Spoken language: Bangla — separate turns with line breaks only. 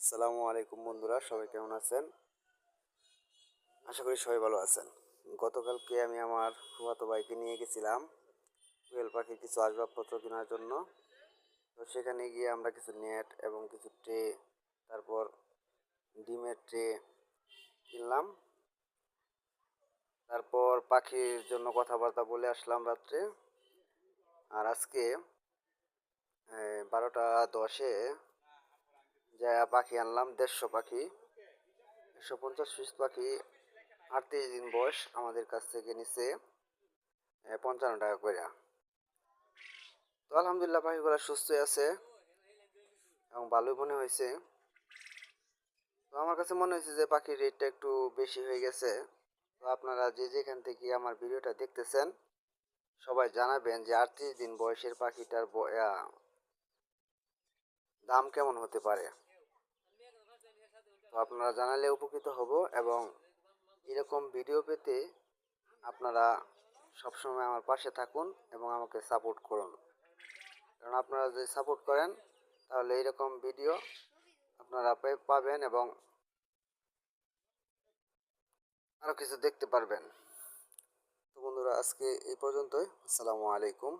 আসসালামু আলাইকুম বন্ধুরা, সবাই কেমন আছেন? আশা করি সবাই ভালো আছেন। গতকালকে আমি আমার ফুফাতো ভাইকে নিয়ে গেছিলাম কোয়েল পাখির কিছু আসবাবপত্র কেনার জন্য। তো সেখানে গিয়ে আমরা কিছু নেট এবং কিছু ট্রে, তারপর ডিমের ট্রে কিনলাম। তারপর পাখির জন্য কথাবার্তা বলে আসলাম রাত্রে। আর আজকে 12টা 10-এ যা পাখি আনলাম, 150 পাখি, 150 পিস পাখি। 38 দিন বয়স, আমাদের কাছ থেকে নিচে 55 টাকা করে। তো আলহামদুলিল্লাহ পাখিগুলো সুস্থই আছে এবং ভালোই মনে হয়েছে। তো আমার কাছে মনে হয়েছে যে পাখির রেটটা একটু বেশি হয়ে গেছে। তো আপনারা যে যেখান থেকে আমার ভিডিওটা দেখতেছেন সবাই জানাবেন যে 38 দিন বয়সের পাখিটার দাম কেমন হতে পারে। তো আপনারা জানালে উপকৃত হব, এবং এরকম ভিডিও পেতে আপনারা সবসময় আমার পাশে থাকুন এবং আমাকে সাপোর্ট করুন। কারণ আপনারা যদি সাপোর্ট করেন তাহলে এইরকম ভিডিও আপনারা পাবেন এবং আরও কিছু দেখতে পারবেন। তো বন্ধুরা, আজকে এই পর্যন্তই। আসসালামু আলাইকুম।